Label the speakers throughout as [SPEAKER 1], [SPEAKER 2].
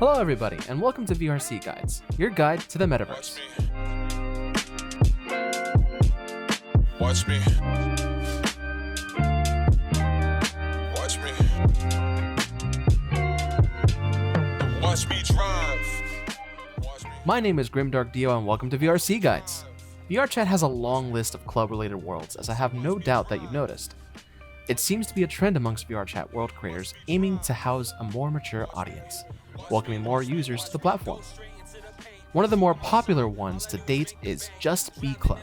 [SPEAKER 1] Hello everybody, and welcome to VRCGuides, your guide to the Metaverse.
[SPEAKER 2] Watch me. Watch me. Watch me drive. Watch me.
[SPEAKER 1] My name is Grimdark Dio, and welcome to VRCGuides. VRChat has a long list of club-related worlds, as I have no doubt that you've noticed. It seems to be a trend amongst VRChat world creators aiming to house a more mature audience, welcoming more users to the platform. One of the more popular ones to date is Just Be Club.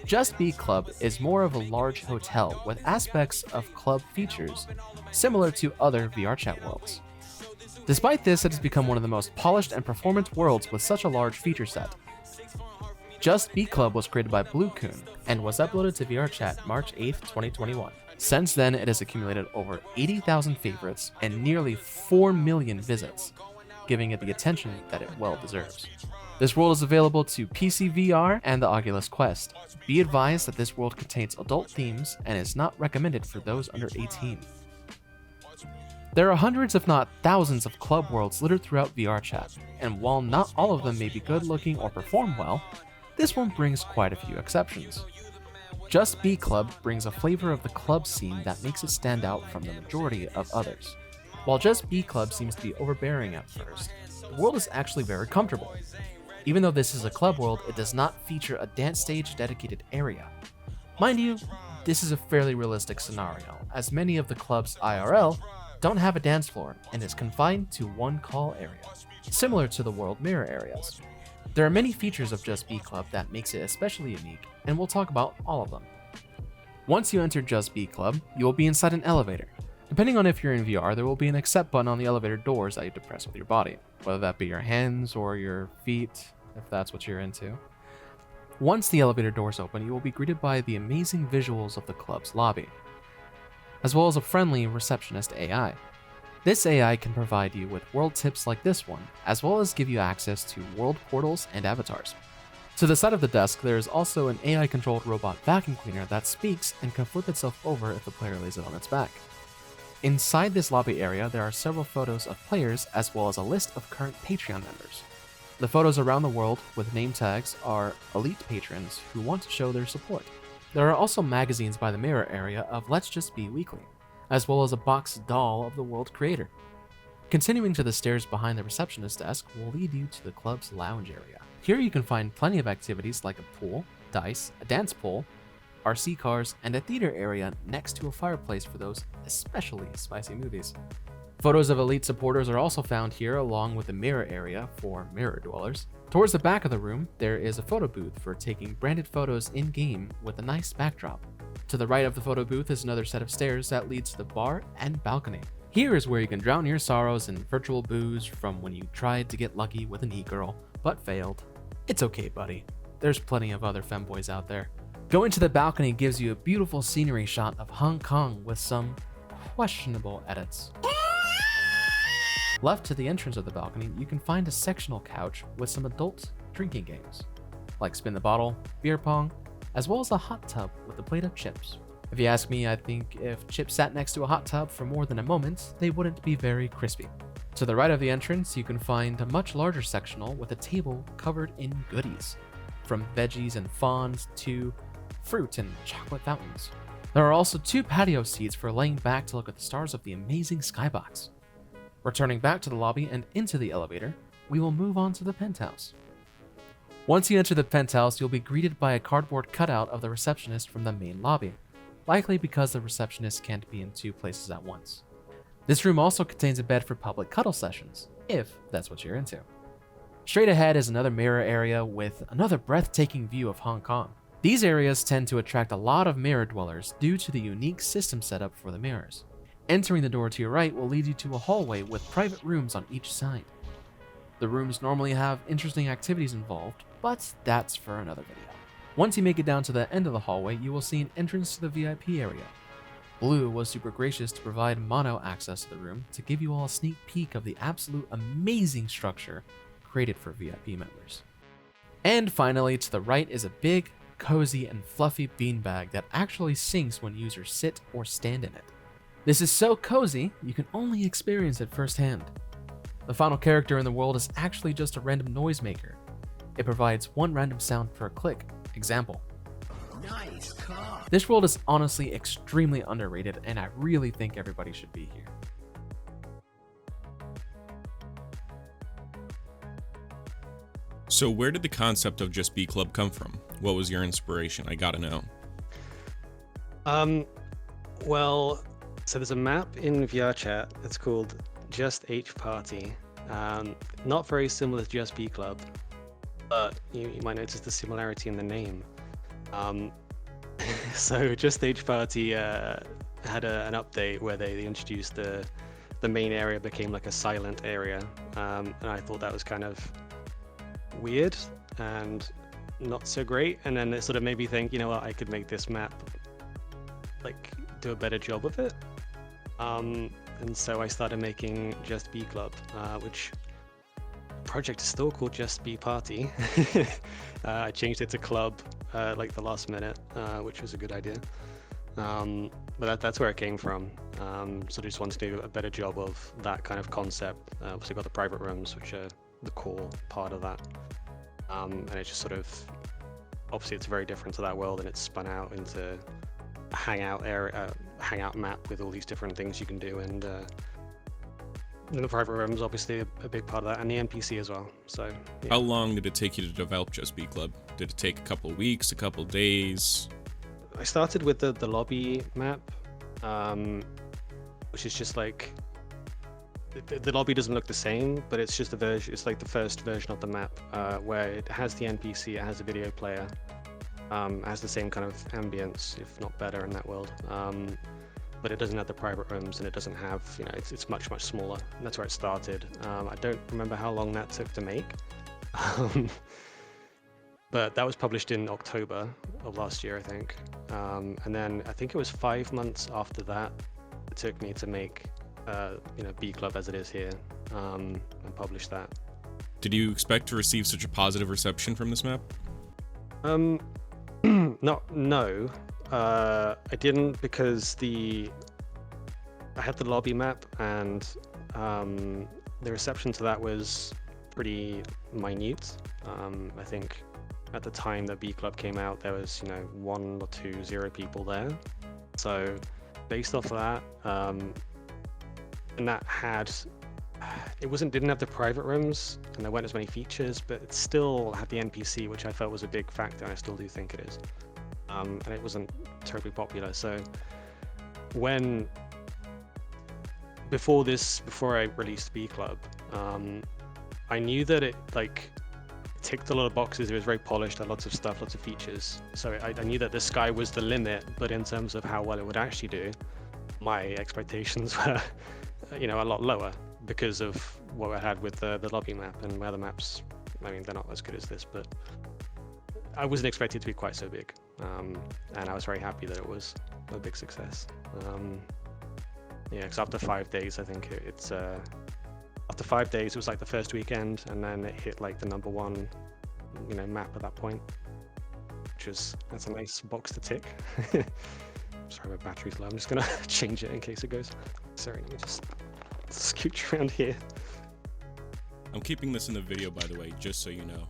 [SPEAKER 1] Just Be Club is more of a large hotel with aspects of club features similar to other VRChat worlds. Despite this, it has become one of the most polished and performant worlds with such a large feature set. Just Be Club was created by Blue-kun and was uploaded to VRChat March 8, 2021. Since then, it has accumulated over 80,000 favorites and nearly 4 million visits, giving it the attention that it well deserves. This world is available to PC VR and the Oculus Quest. Be advised that this world contains adult themes and is not recommended for those under 18. There are hundreds if not thousands of club worlds littered throughout VRChat, and while not all of them may be good looking or perform well, this one brings quite a few exceptions. Just Be Club brings a flavor of the club scene that makes it stand out from the majority of others. While Just Be Club seems to be overbearing at first, the world is actually very comfortable. Even though this is a club world, it does not feature a dance stage dedicated area. Mind you, this is a fairly realistic scenario, as many of the clubs IRL don't have a dance floor and is confined to one call area, similar to the world mirror areas. There are many features of Just Be Club that makes it especially unique, and we'll talk about all of them. Once you enter Just Be Club, you will be inside an elevator. Depending on if you're in VR, there will be an accept button on the elevator doors that you depress with your body, whether that be your hands or your feet, if that's what you're into. Once the elevator doors open, you will be greeted by the amazing visuals of the club's lobby, as well as a friendly receptionist AI. This AI can provide you with world tips like this one, as well as give you access to world portals and avatars. To the side of the desk, there is also an AI-controlled robot vacuum cleaner that speaks and can flip itself over if the player lays it on its back. Inside this lobby area, there are several photos of players as well as a list of current Patreon members. The photos around the world with name tags are elite patrons who want to show their support. There are also magazines by the mirror area of Let's Just Be Weekly, as well as a boxed doll of the world creator. Continuing to the stairs behind the receptionist desk will lead you to the club's lounge area. Here you can find plenty of activities like a pool, dice, a dance pool, RC cars, and a theater area next to a fireplace for those especially spicy movies. Photos of elite supporters are also found here, along with a mirror area for mirror dwellers. Towards the back of the room, there is a photo booth for taking branded photos in-game with a nice backdrop. To the right of the photo booth is another set of stairs that leads to the bar and balcony. Here is where you can drown your sorrows in virtual booze from when you tried to get lucky with an e-girl, but failed. It's okay, buddy. There's plenty of other femboys out there. Going to the balcony gives you a beautiful scenery shot of Hong Kong with some questionable edits. Left to the entrance of the balcony, you can find a sectional couch with some adult drinking games, like spin the bottle, beer pong, as well as a hot tub with a plate of chips. If you ask me, I think if chips sat next to a hot tub for more than a moment, they wouldn't be very crispy. To the right of the entrance, you can find a much larger sectional with a table covered in goodies, from veggies and fawns to fruit and chocolate fountains. There are also 2 patio seats for laying back to look at the stars of the amazing skybox. Returning back to the lobby and into the elevator, we will move on to the penthouse. Once you enter the penthouse, you'll be greeted by a cardboard cutout of the receptionist from the main lobby, likely because the receptionist can't be in 2 places at once. This room also contains a bed for public cuddle sessions, if that's what you're into. Straight ahead is another mirror area with another breathtaking view of Hong Kong. These areas tend to attract a lot of mirror dwellers due to the unique system setup for the mirrors. Entering the door to your right will lead you to a hallway with private rooms on each side. The rooms normally have interesting activities involved, but that's for another video. Once you make it down to the end of the hallway, you will see an entrance to the VIP area. Blue was super gracious to provide mono access to the room to give you all a sneak peek of the absolute amazing structure created for VIP members. And finally, to the right is a big, cozy, and fluffy beanbag that actually sinks when users sit or stand in it. This is so cozy, you can only experience it firsthand. The final character in the world is actually just a random noisemaker. It provides one random sound per click. Example.
[SPEAKER 3] Nice car.
[SPEAKER 1] This world is honestly extremely underrated, and I really think everybody should be here.
[SPEAKER 4] So where did the concept of Just Be Club come from? What was your inspiration? I gotta know.
[SPEAKER 5] Well, so there's a map in VRChat. It's called Just H Party. Not very similar to Just Be Club, but you might notice the similarity in the name. So Just H Party had an update where they introduced the main area became like a silent area, and I thought that was kind of weird and not so great. And then it sort of made me think, you know what, I could make this map like do a better job of it. And so I started making Just Be Club, which project is still called Just Be Party. I changed it to Club like the last minute, which was a good idea. But that's where it came from. So I just wanted to do a better job of that kind of concept. Obviously got the private rooms, which are the core part of that. And it just sort of, obviously it's very different to that world, and it's spun out into a hangout area, hangout map with all these different things you can do, and the private room is obviously a big part of that, and the NPC as well. So yeah.
[SPEAKER 4] How long did it take you to develop Just Be Club? Did it take a couple of weeks, a couple of days?
[SPEAKER 5] I started with the lobby map, which is just like the lobby doesn't look the same, but it's just a version. It's like the first version of the map where it has the NPC, it has a video player, it has the same kind of ambience, if not better, in that world. But it doesn't have the private rooms, and it doesn't have, you know, it's much smaller. And that's where it started. I don't remember how long that took to make, but that was published in October of last year, I think. And then I think it was 5 months after that it took me to make, you know, B Club as it is here, and publish that.
[SPEAKER 4] Did you expect to receive such a positive reception from this map?
[SPEAKER 5] No. I didn't, because I had the lobby map, and the reception to that was pretty minute. I think at the time that B Club came out, there was, you know, 1 or 2 0 people there. So based off of that, and that didn't have the private rooms, and there weren't as many features, but it still had the NPC, which I felt was a big factor, and I still do think it is. And it wasn't terribly popular. So before I released B Club, I knew that it like ticked a lot of boxes. It was very polished, had lots of stuff, lots of features. So I knew that the sky was the limit, but in terms of how well it would actually do, my expectations were, you know, a lot lower, because of what I had with the lobby map and where the maps, I mean, they're not as good as this, but I wasn't expecting it to be quite so big. And I was very happy that it was a big success. Yeah, because after 5 days, I think after 5 days, it was like the first weekend, and then it hit like the #1, you know, map at that point, that's a nice box to tick. Sorry, my battery's low. I'm just gonna change it in case it goes. Sorry, let me just scooch around here.
[SPEAKER 4] I'm keeping this in the video, by the way, just so you know.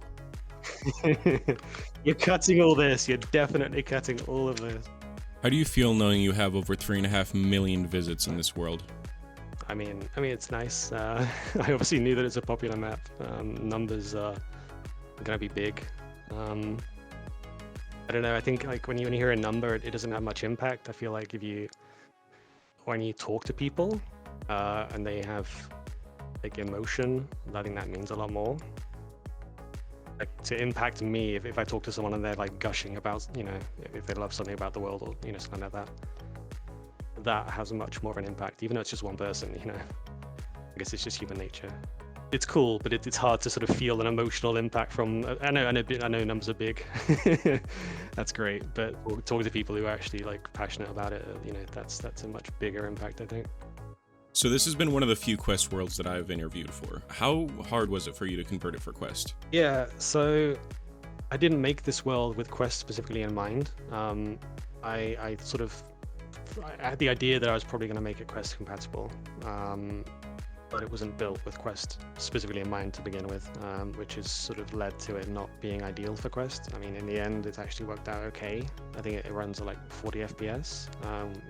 [SPEAKER 5] You're cutting all this. You're definitely cutting all of this.
[SPEAKER 4] How do you feel knowing you have over 3.5 million visits in this world?
[SPEAKER 5] I mean, it's nice. I obviously knew that it's a popular map. Numbers are gonna be big. I don't know. I think like when you hear a number, it doesn't have much impact. I feel like when you talk to people, and they have like emotion, I think that means a lot more. Like, to impact me, if I talk to someone and they're like gushing about, you know, if they love something about the world, or, you know, something like that has much more of an impact, even though it's just one person, you know. I guess it's just human nature. It's cool, but it's hard to sort of feel an emotional impact from. I know numbers are big. That's great, but talking to people who are actually like passionate about it, you know, that's a much bigger impact, I think.
[SPEAKER 4] So this has been one of the few Quest worlds that I've interviewed for. How hard was it for you to convert it for Quest?
[SPEAKER 5] Yeah, so I didn't make this world with Quest specifically in mind. I had the idea that I was probably going to make it Quest compatible. but it wasn't built with Quest specifically in mind to begin with, which has sort of led to it not being ideal for Quest. I mean, in the end, it's actually worked out okay. I think it runs at like 40 FPS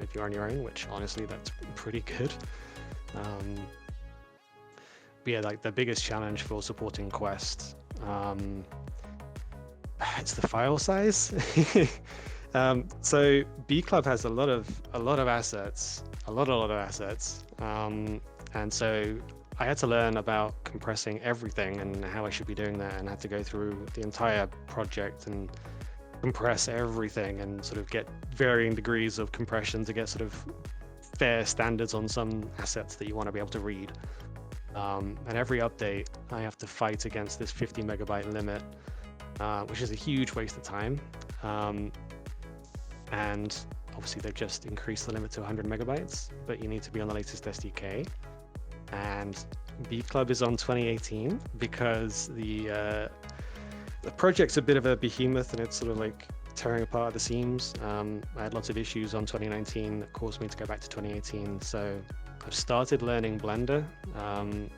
[SPEAKER 5] if you're on your own, which honestly, that's pretty good. But yeah, like the biggest challenge for supporting Quest, it's the file size. So B Club has a lot of assets, a lot of assets, and so I had to learn about compressing everything and how I should be doing that, and had to go through the entire project and compress everything and sort of get varying degrees of compression to get sort of fair standards on some assets that you want to be able to read. And every update, I have to fight against this 50 megabyte limit, which is a huge waste of time. And obviously they've just increased the limit to 100 megabytes, but you need to be on the latest SDK. And B Club is on 2018 because the project's a bit of a behemoth and it's sort of like tearing apart at the seams. I had lots of issues on 2019 that caused me to go back to 2018. So I've started learning Blender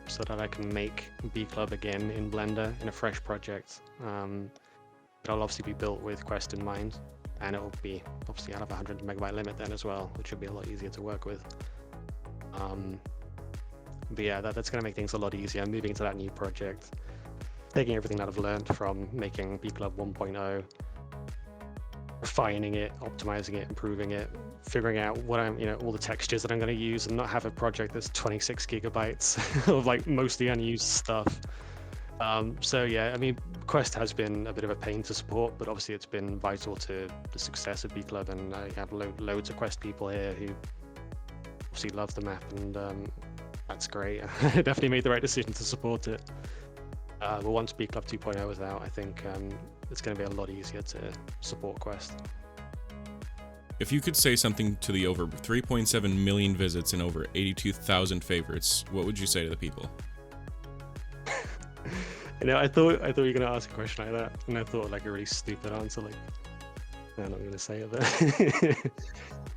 [SPEAKER 5] so that I can make B Club again in Blender in a fresh project. It'll obviously be built with Quest in mind, and it'll be obviously out of 100 megabyte limit then as well, which will be a lot easier to work with. But yeah, that's going to make things a lot easier. Moving into that new project, taking everything that I've learned from making B Club 1.0, refining it, optimizing it, improving it, figuring out what all the textures that I'm going to use, and not have a project that's 26 gigabytes of like mostly unused stuff. So yeah, I mean, Quest has been a bit of a pain to support, but obviously it's been vital to the success of B Club, and I have loads of Quest people here who obviously love the map, and that's great. I definitely made the right decision to support it. But once B Club 2.0 is out, I think it's going to be a lot easier to support Quest.
[SPEAKER 4] If you could say something to the over 3.7 million visits and over 82,000 favorites, what would you say to the people?
[SPEAKER 5] I thought you were going to ask a question like that, and I thought like a really stupid answer, like I'm not going to say it, but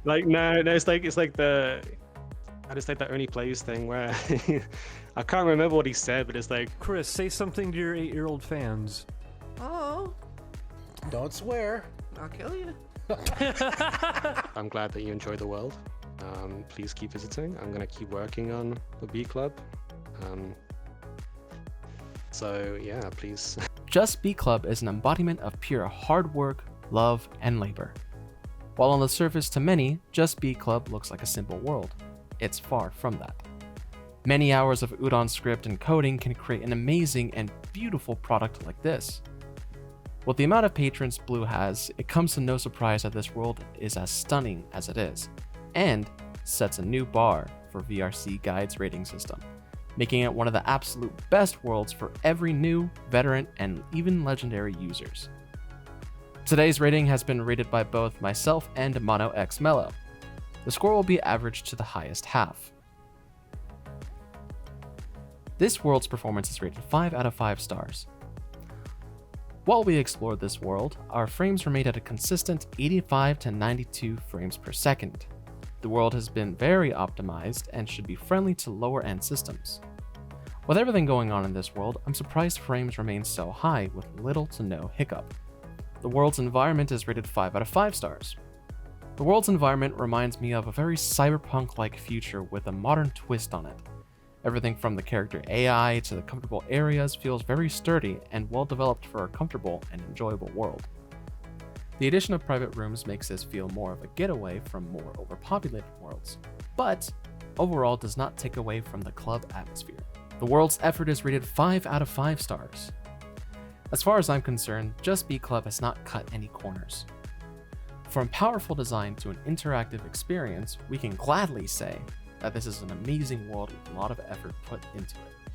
[SPEAKER 5] like no, it's like the I just like that Only Plays thing where I can't remember what he said, but it's like,
[SPEAKER 6] Chris, say something to your 8-year-old fans.
[SPEAKER 3] Oh,
[SPEAKER 7] Don't swear.
[SPEAKER 3] I'll kill you.
[SPEAKER 5] I'm glad that you enjoy the world. Please keep visiting. I'm going to keep working on the B Club. So yeah, please.
[SPEAKER 1] Just B Club is an embodiment of pure hard work, love, and labor. While on the surface to many, Just B Club looks like a simple world, it's far from that. Many hours of Udon script and coding can create an amazing and beautiful product like this. With the amount of patrons Blue has, it comes to no surprise that this world is as stunning as it is, and sets a new bar for VRCGuides rating system, making it one of the absolute best worlds for every new, veteran, and even legendary users. Today's rating has been rated by both myself and Mono X Mellow. The score will be averaged to the highest half. This world's performance is rated 5 out of 5 stars. While we explored this world, our frames remained at a consistent 85 to 92 frames per second. The world has been very optimized and should be friendly to lower-end systems. With everything going on in this world, I'm surprised frames remain so high with little to no hiccup. The world's environment is rated 5 out of 5 stars. The world's environment reminds me of a very cyberpunk-like future with a modern twist on it. Everything from the character AI to the comfortable areas feels very sturdy and well developed for a comfortable and enjoyable world. The addition of private rooms makes this feel more of a getaway from more overpopulated worlds, but overall does not take away from the club atmosphere. The world's effort is rated 5 out of 5 stars. As far as I'm concerned, Just B Club has not cut any corners. From powerful design to an interactive experience, we can gladly say that this is an amazing world with a lot of effort put into it.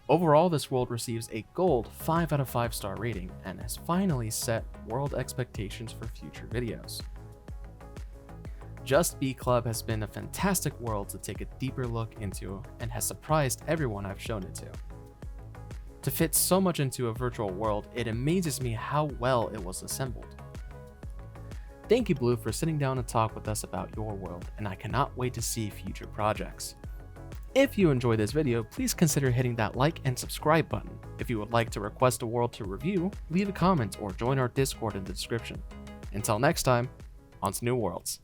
[SPEAKER 1] Overall, this world receives a gold 5 out of 5 star rating and has finally set world expectations for future videos. Just B Club has been a fantastic world to take a deeper look into and has surprised everyone I've shown it to. To fit so much into a virtual world, it amazes me how well it was assembled. Thank you, Blue, for sitting down to talk with us about your world, and I cannot wait to see future projects. If you enjoyed this video, please consider hitting that like and subscribe button. If you would like to request a world to review, leave a comment or join our Discord in the description. Until next time, on to new worlds.